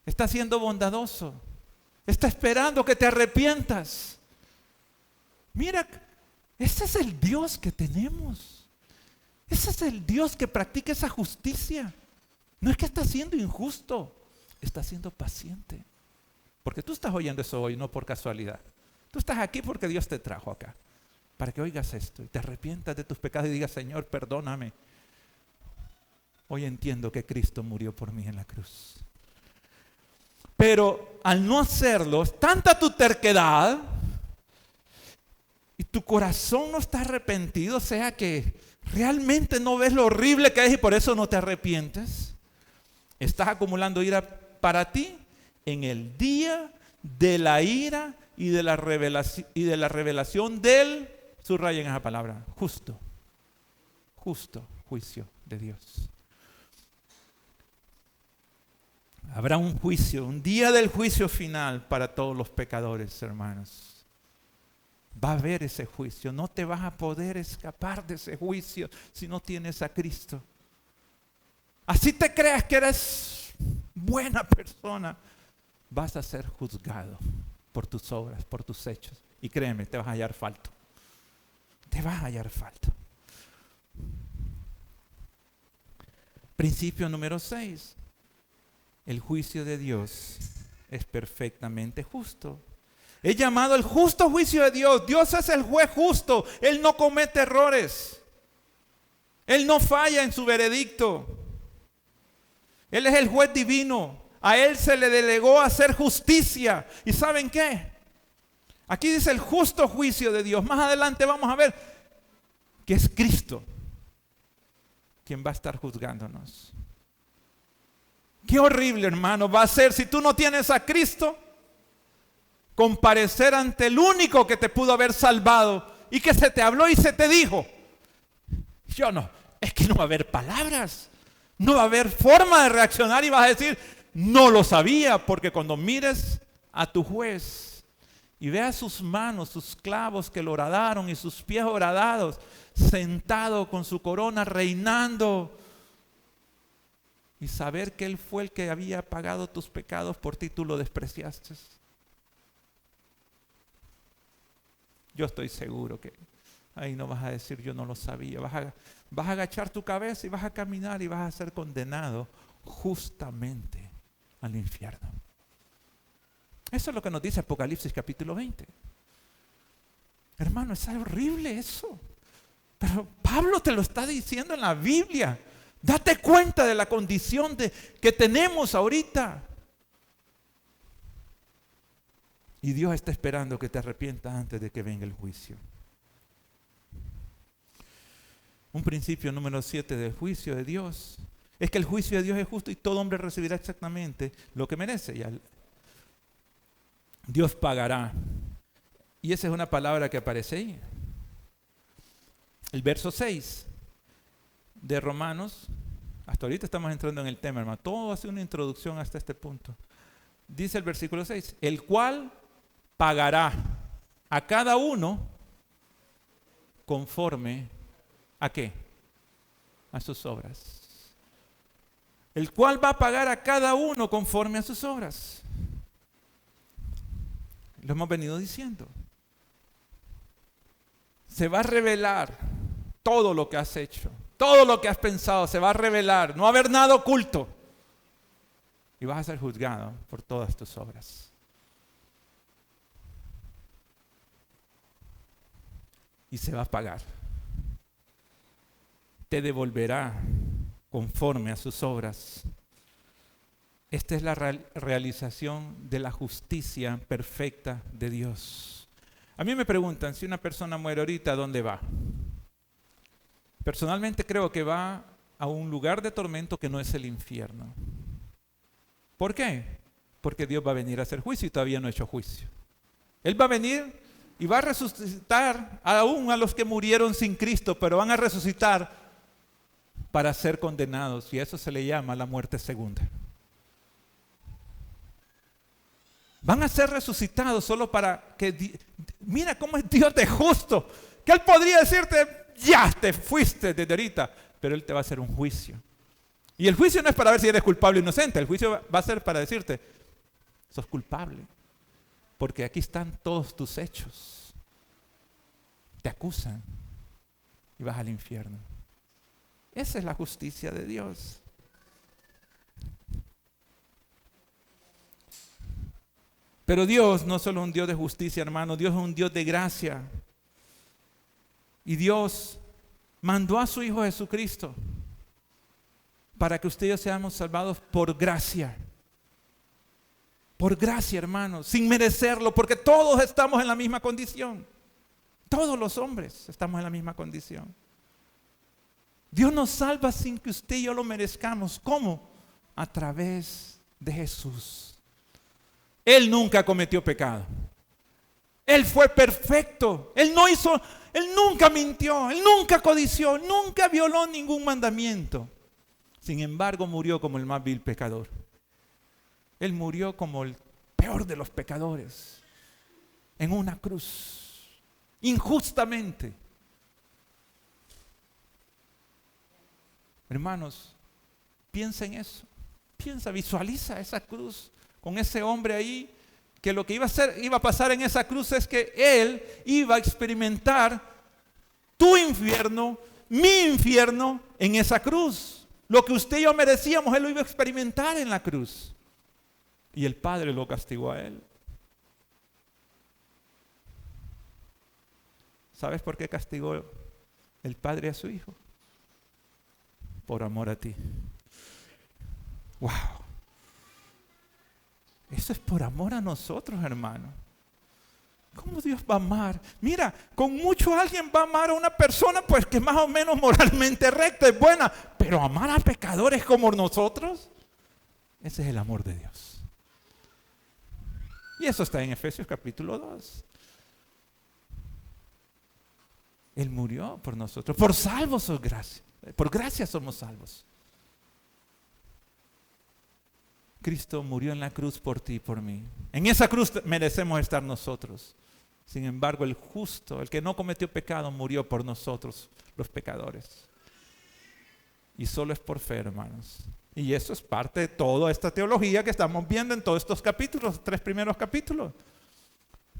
[SPEAKER 1] está siendo bondadoso, está esperando que te arrepientas. Mira, ese es el Dios que tenemos. Ese es el Dios que practica esa justicia. No es que está siendo injusto, está siendo paciente. Porque tú estás oyendo eso hoy, no por casualidad. Tú estás aquí porque Dios te trajo acá. Para que oigas esto y te arrepientas de tus pecados y digas, Señor, perdóname. Hoy entiendo que Cristo murió por mí en la cruz. Pero al no hacerlo, es tanta tu terquedad y tu corazón no está arrepentido, o sea que realmente no ves lo horrible que es y por eso no te arrepientes. Estás acumulando ira para ti en el día de la ira y de la revelación del, subrayen esa palabra, justo juicio de Dios. Habrá un juicio, un día del juicio final para todos los pecadores, hermanos. Va a haber ese juicio. No te vas a poder escapar de ese juicio si no tienes a Cristo. Así te creas que eres buena persona, vas a ser juzgado por tus obras, por tus hechos. Y créeme, te vas a hallar falto. Te vas a hallar falto. Principio número 6. El juicio de Dios es perfectamente justo. Es llamado el justo juicio de Dios. Dios es el juez justo. Él no comete errores. Él no falla en su veredicto. Él es el juez divino. A Él se le delegó hacer justicia. ¿Y saben qué? Aquí dice el justo juicio de Dios. Más adelante vamos a ver que es Cristo quien va a estar juzgándonos. Qué horrible, hermano, va a ser si tú no tienes a Cristo, comparecer ante el único que te pudo haber salvado y que se te habló y se te dijo. Yo no, es que no va a haber palabras, no va a haber forma de reaccionar y vas a decir, no lo sabía, porque cuando mires a tu juez y veas sus manos, sus clavos que lo horadaron y sus pies horadados, sentado con su corona reinando, y saber que Él fue el que había pagado tus pecados por ti, tú lo despreciaste. Yo estoy seguro que ahí no vas a decir yo no lo sabía. Vas a agachar tu cabeza y vas a caminar y vas a ser condenado justamente al infierno. Eso es lo que nos dice Apocalipsis capítulo 20. Hermano, es horrible eso. Pero Pablo te lo está diciendo en la Biblia. Date cuenta de la condición que tenemos ahorita. Y Dios está esperando que te arrepientas antes de que venga el juicio. Un principio número 7 del juicio de Dios es que el juicio de Dios es justo y todo hombre recibirá exactamente lo que merece. Dios pagará. Y esa es una palabra que aparece ahí. El verso 6 de Romanos, hasta ahorita estamos entrando en el tema, hermano. Todo hace una introducción hasta este punto. Dice el versículo 6, el cual pagará a cada uno conforme ¿a qué? A sus obras. El cual va a pagar a cada uno conforme a sus obras. Lo hemos venido diciendo. Se va a revelar todo lo que has hecho. Todo lo que has pensado se va a revelar. No va a haber nada oculto. Y vas a ser juzgado por todas tus obras. Y se va a pagar. Te devolverá conforme a sus obras. Esta es la realización de la justicia perfecta de Dios. A mí me preguntan, si una persona muere ahorita, ¿a dónde va? Personalmente creo que va a un lugar de tormento que no es el infierno. ¿Por qué? Porque Dios va a venir a hacer juicio y todavía no ha hecho juicio. Él va a venir y va a resucitar aún a los que murieron sin Cristo, pero van a resucitar para ser condenados, y eso se le llama la muerte segunda. Van a ser resucitados solo para que... Mira cómo es Dios de justo, que Él podría decirte, ya te fuiste desde ahorita, pero Él te va a hacer un juicio. Y el juicio no es para ver si eres culpable o inocente, el juicio va a ser para decirte, sos culpable, porque aquí están todos tus hechos. Te acusan y vas al infierno. Esa es la justicia de Dios. Pero Dios no es solo un Dios de justicia, hermano. Dios es un Dios de gracia. Y Dios mandó a su Hijo Jesucristo para que ustedes seamos salvados por gracia. Por gracia, hermanos, sin merecerlo, porque todos estamos en la misma condición. Todos los hombres estamos en la misma condición. Dios nos salva sin que usted y yo lo merezcamos. ¿Cómo? A través de Jesús. Él nunca cometió pecado. Él fue perfecto. Él nunca mintió, Él nunca codició, nunca violó ningún mandamiento. Sin embargo, murió como el más vil pecador. Él murió como el peor de los pecadores, en una cruz, injustamente. Hermanos, piensa en eso. Visualiza esa cruz con ese hombre ahí, que lo que iba a pasar en esa cruz es que él iba a experimentar tu infierno, mi infierno en esa cruz. Lo que usted y yo merecíamos, él lo iba a experimentar en la cruz. Y el Padre lo castigó a él. ¿Sabes por qué castigó el Padre a su Hijo? Por amor a ti. ¡Wow! Eso es por amor a nosotros, hermano. ¿Cómo Dios va a amar? Mira, con mucho alguien va a amar a una persona pues que más o menos moralmente recta, es buena. Pero amar a pecadores como nosotros, ese es el amor de Dios. Y eso está en Efesios capítulo 2. Él murió por nosotros. Por salvos sos gracia. Por gracia somos salvos. Cristo murió en la cruz por ti y por mí. En esa cruz merecemos estar nosotros. Sin embargo, el justo, el que no cometió pecado, murió por nosotros, los pecadores. Y solo es por fe, hermanos. Y eso es parte de toda esta teología que estamos viendo en todos estos capítulos, 3 primeros capítulos.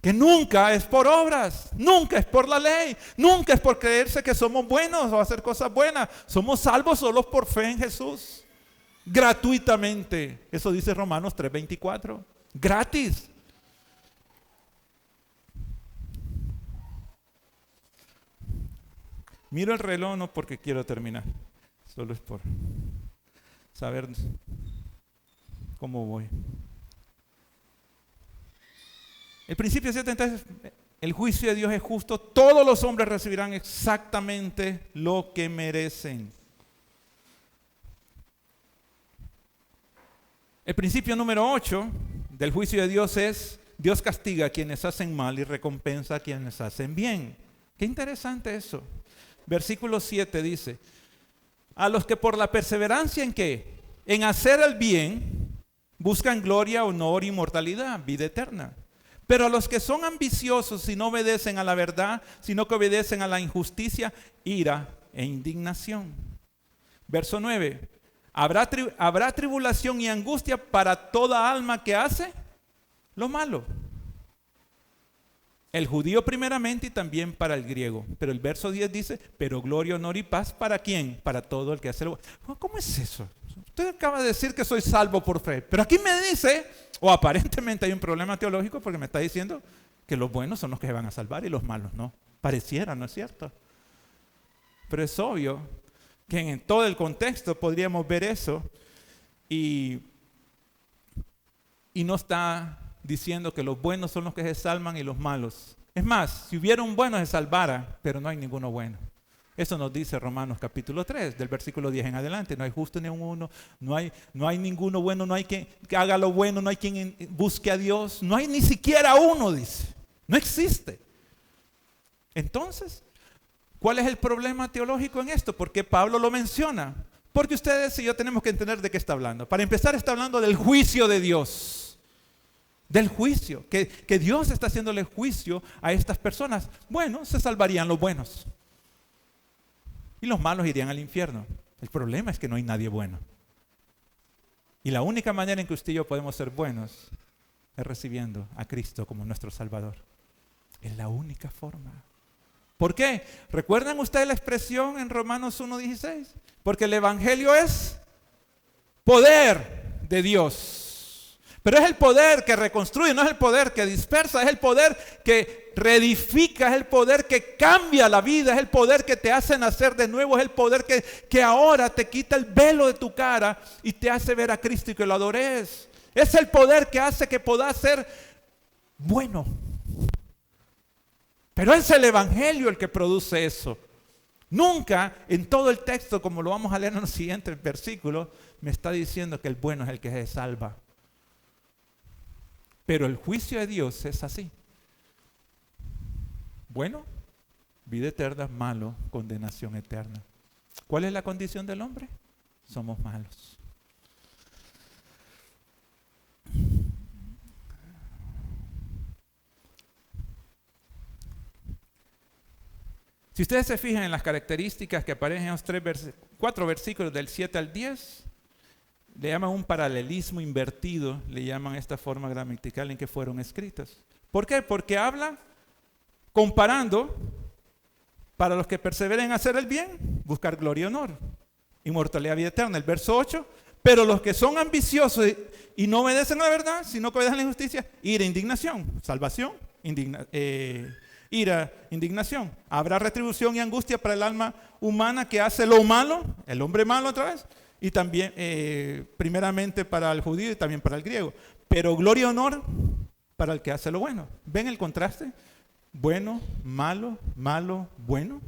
[SPEAKER 1] Que nunca es por obras, nunca es por la ley, nunca es por creerse que somos buenos o hacer cosas buenas. Somos salvos solo por fe en Jesús. Gratuitamente. Eso dice Romanos 3:24. Gratis. Miro el reloj no porque quiero terminar. Solo es por saber cómo voy. El principio 7, entonces, el juicio de Dios es justo. Todos los hombres recibirán exactamente lo que merecen. El principio número 8 del juicio de Dios es: Dios castiga a quienes hacen mal y recompensa a quienes hacen bien. Qué interesante eso. Versículo 7 dice: a los que por la perseverancia ¿en qué? En hacer el bien, buscan gloria, honor, inmortalidad, vida eterna. Pero a los que son ambiciosos y no obedecen a la verdad, sino que obedecen a la injusticia, ira e indignación. Verso 9. Habrá tribulación y angustia para toda alma que hace lo malo. El judío primeramente y también para el griego. Pero el verso 10 dice: pero gloria, honor y paz ¿para quién? Para todo el que hace lo bueno. ¿Cómo es eso? Usted acaba de decir que soy salvo por fe, pero aquí me dice, o aparentemente hay un problema teológico porque me está diciendo que los buenos son los que se van a salvar y los malos no. Pareciera, ¿no es cierto? Pero es obvio que en todo el contexto podríamos ver eso y no está diciendo que los buenos son los que se salvan y los malos. Es más, si hubiera un bueno se salvara, pero no hay ninguno bueno. Eso nos dice Romanos capítulo 3, del versículo 10 en adelante. No hay justo ni uno, no hay ninguno bueno, no hay quien haga lo bueno, no hay quien busque a Dios, no hay ni siquiera uno, dice. No existe. Entonces, ¿cuál es el problema teológico en esto? ¿Por qué Pablo lo menciona? Porque ustedes y yo tenemos que entender de qué está hablando. Para empezar, está hablando del juicio de Dios. Del juicio, que Dios está haciéndole juicio a estas personas. Bueno, se salvarían los buenos. Y los malos irían al infierno. El problema es que no hay nadie bueno. Y la única manera en que usted y yo podemos ser buenos es recibiendo a Cristo como nuestro Salvador. Es la única forma. ¿Por qué? ¿Recuerdan ustedes la expresión en Romanos 1:16? Porque el Evangelio es poder de Dios. Pero es el poder que reconstruye, no es el poder que dispersa, es el poder que reedifica, es el poder que cambia la vida, es el poder que te hace nacer de nuevo, es el poder que ahora te quita el velo de tu cara y te hace ver a Cristo y que lo adores. Es el poder que hace que puedas ser bueno. Pero es el Evangelio el que produce eso. Nunca en todo el texto, como lo vamos a leer en los siguientes versículos, me está diciendo que el bueno es el que se salva. Pero el juicio de Dios es así. Bueno, vida eterna; malo, condenación eterna. ¿Cuál es la condición del hombre? Somos malos. Si ustedes se fijan en las características que aparecen en los 4 versículos del 7 al 10, le llaman un paralelismo invertido, le llaman esta forma gramatical en que fueron escritas. ¿Por qué? Porque habla comparando, para los que perseveren en hacer el bien, buscar gloria y honor, inmortalidad, vida eterna. El verso 8, pero los que son ambiciosos y no obedecen a la verdad, sino que obedecen a la injusticia, ira, indignación, salvación, ira, indignación. Habrá retribución y angustia para el alma humana que hace lo malo, el hombre malo otra vez, y también primeramente para el judío y también para el griego. Pero gloria y honor para el que hace lo bueno. ¿Ven el contraste? Bueno, malo, malo, bueno.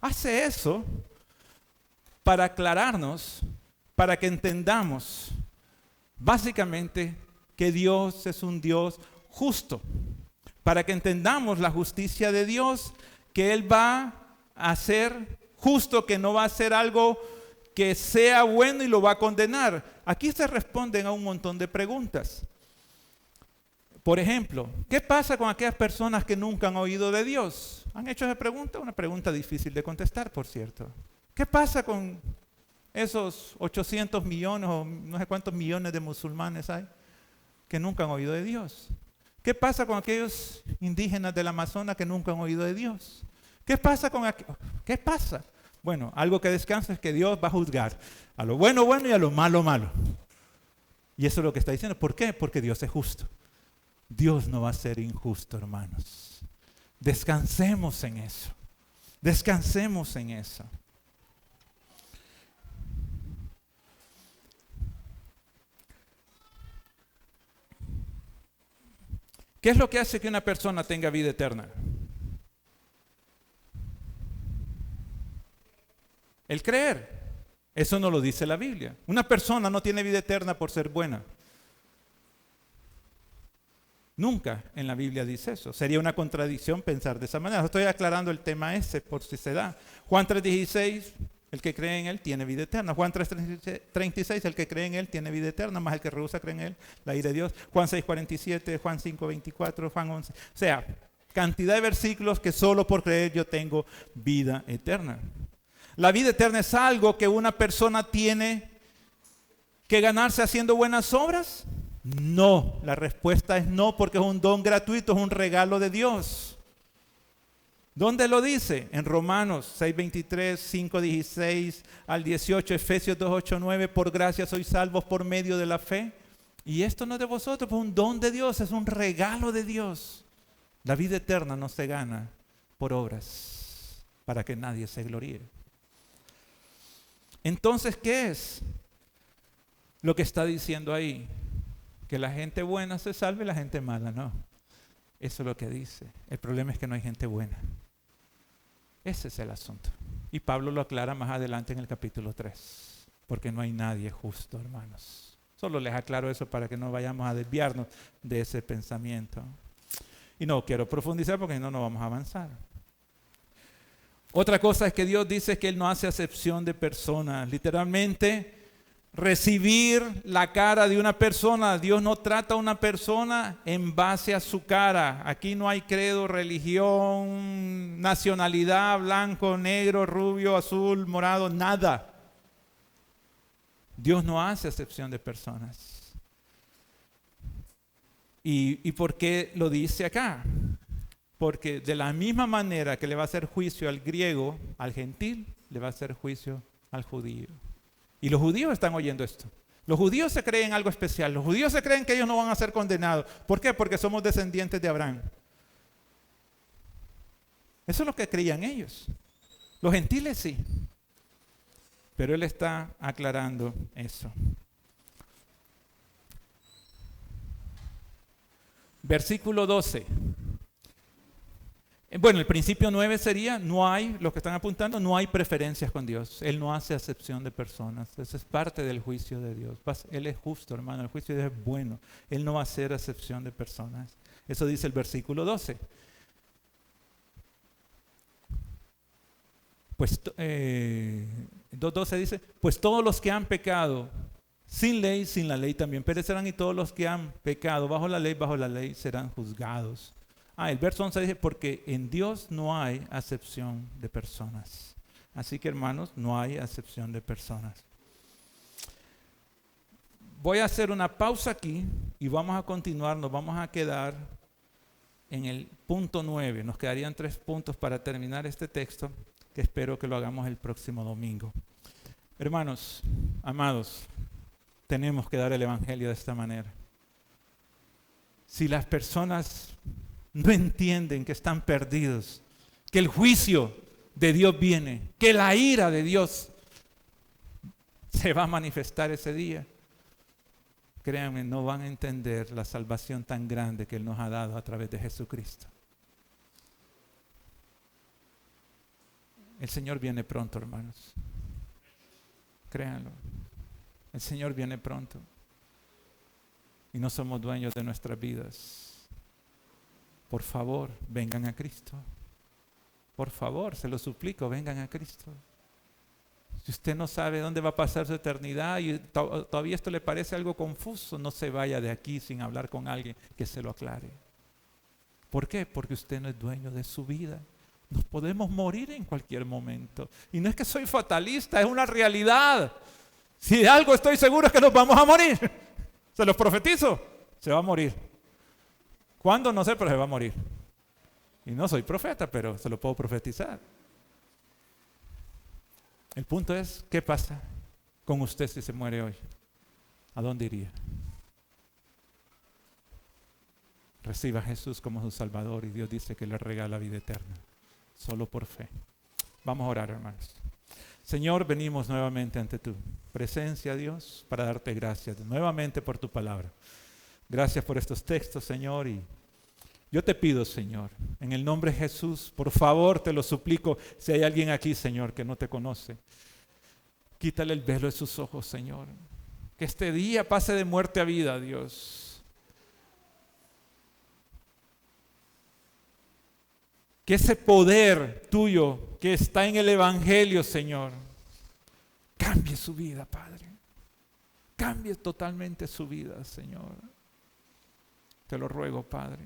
[SPEAKER 1] Hace eso para aclararnos, para que entendamos básicamente que Dios es un Dios justo. Para que entendamos la justicia de Dios, que Él va a ser justo, que no va a hacer algo que sea bueno y lo va a condenar. Aquí se responden a un montón de preguntas. Por ejemplo, ¿qué pasa con aquellas personas que nunca han oído de Dios? ¿Han hecho esa pregunta? Una pregunta difícil de contestar, por cierto. ¿Qué pasa con esos 800 millones o no sé cuántos millones de musulmanes hay que nunca han oído de Dios? ¿Qué pasa con aquellos indígenas del Amazonas que nunca han oído de Dios? ¿Qué pasa con aquellos? ¿Qué pasa? Bueno, algo que descansa es que Dios va a juzgar a lo bueno, bueno y a lo malo, malo. Y eso es lo que está diciendo. ¿Por qué? Porque Dios es justo. Dios no va a ser injusto, hermanos. Descansemos en eso. Descansemos en eso. ¿Qué es lo que hace que una persona tenga vida eterna? El creer. Eso no lo dice la Biblia. Una persona no tiene vida eterna por ser buena. Nunca en la Biblia dice eso. Sería una contradicción pensar de esa manera. Estoy aclarando el tema ese por si se da. Juan 3:16, el que cree en Él tiene vida eterna. Juan 3:36, el que cree en Él tiene vida eterna, más el que rehúsa creer en Él, la ira de Dios. Juan 6:47, Juan 5:24, Juan 11. O sea, cantidad de versículos que solo por creer yo tengo vida eterna. La vida eterna es algo que una persona tiene que ganarse haciendo buenas obras. No, la respuesta es no, porque es un don gratuito, es un regalo de Dios. ¿Dónde lo dice? En Romanos 6:23, 5:16 al 18, Efesios 2:8, 9, por gracia sois salvos por medio de la fe. Y esto no es de vosotros, es un don de Dios, es un regalo de Dios. La vida eterna no se gana por obras, para que nadie se gloríe. Entonces, ¿qué es lo que está diciendo ahí? Que la gente buena se salve y la gente mala no. Eso es lo que dice. El problema es que no hay gente buena. Ese es el asunto. Y Pablo lo aclara más adelante en el capítulo 3. Porque no hay nadie justo, hermanos. Solo les aclaro eso para que no vayamos a desviarnos de ese pensamiento. Y no quiero profundizar porque no vamos a avanzar. Otra cosa es que Dios dice que Él no hace acepción de personas. Literalmente, recibir la cara de una persona. Dios no trata a una persona en base a su cara. Aquí no hay credo, religión, nacionalidad, blanco, negro, rubio, azul, morado, nada. Dios no hace acepción de personas. ¿Y por qué lo dice acá? Porque de la misma manera que le va a hacer juicio al griego, al gentil, le va a hacer juicio al judío. Y los judíos están oyendo esto. Los judíos se creen algo especial. Los judíos se creen que ellos no van a ser condenados. ¿Por qué? Porque somos descendientes de Abraham. Eso es lo que creían ellos. Los gentiles sí. Pero Él está aclarando eso. Versículo 12. Bueno, el principio 9 sería, no hay, los que están apuntando, no hay preferencias con Dios. Él no hace acepción de personas. Eso es parte del juicio de Dios. Él es justo, hermano. El juicio de Dios es bueno. Él no va a hacer acepción de personas. Eso dice el versículo 12. Pues 2.12 dice, pues todos los que han pecado sin la ley también perecerán, y todos los que han pecado bajo la ley serán juzgados. El verso 11 dice, porque en Dios no hay acepción de personas. Así que, hermanos, no hay acepción de personas. Voy a hacer una pausa aquí y vamos a continuar, nos vamos a quedar en el punto 9. Nos quedarían 3 puntos para terminar este texto, que espero que lo hagamos el próximo domingo. Hermanos, amados, tenemos que dar el evangelio de esta manera. Si las personas no entienden que están perdidos, que el juicio de Dios viene, que la ira de Dios se va a manifestar ese día, créanme, no van a entender la salvación tan grande que Él nos ha dado a través de Jesucristo. El Señor viene pronto, hermanos. Créanlo. El Señor viene pronto. Y no somos dueños de nuestras vidas. Por favor, vengan a Cristo. Por favor, se lo suplico, vengan a Cristo. Si usted no sabe dónde va a pasar su eternidad y todavía esto le parece algo confuso, no se vaya de aquí sin hablar con alguien que se lo aclare. ¿Por qué? Porque usted no es dueño de su vida. Nos podemos morir en cualquier momento. Y no es que soy fatalista, es una realidad. Si de algo estoy seguro es que nos vamos a morir. Se los profetizo, se va a morir. ¿Cuándo? No sé, pero se va a morir. Y no soy profeta, pero se lo puedo profetizar. El punto es, ¿qué pasa con usted si se muere hoy? ¿A dónde iría? Reciba a Jesús como su Salvador y Dios dice que le regala vida eterna. Solo por fe. Vamos a orar, hermanos. Señor, venimos nuevamente ante tu presencia, Dios, para darte gracias nuevamente por tu palabra. Gracias por estos textos, Señor, y yo te pido, Señor, en el nombre de Jesús, por favor, te lo suplico, si hay alguien aquí, Señor, que no te conoce, quítale el velo de sus ojos, Señor. Que este día pase de muerte a vida, Dios. Que ese poder tuyo que está en el Evangelio, Señor, cambie su vida, Padre. Cambie totalmente su vida, Señor. Te lo ruego, Padre.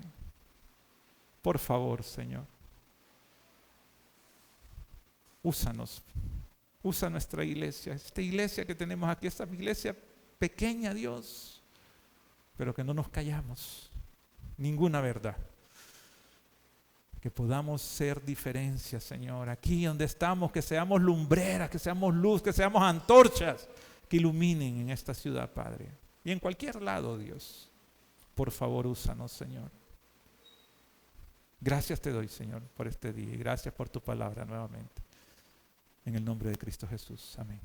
[SPEAKER 1] Por favor, Señor. Úsanos. Usa nuestra iglesia. Esta iglesia que tenemos aquí, esta iglesia pequeña, Dios. Pero que no nos callamos. Ninguna verdad. Que podamos ser diferencia, Señor. Aquí donde estamos, que seamos lumbreras, que seamos luz, que seamos antorchas que iluminen en esta ciudad, Padre. Y en cualquier lado, Dios. Por favor, úsanos, Señor. Gracias te doy, Señor, por este día. Y gracias por tu palabra nuevamente. En el nombre de Cristo Jesús. Amén.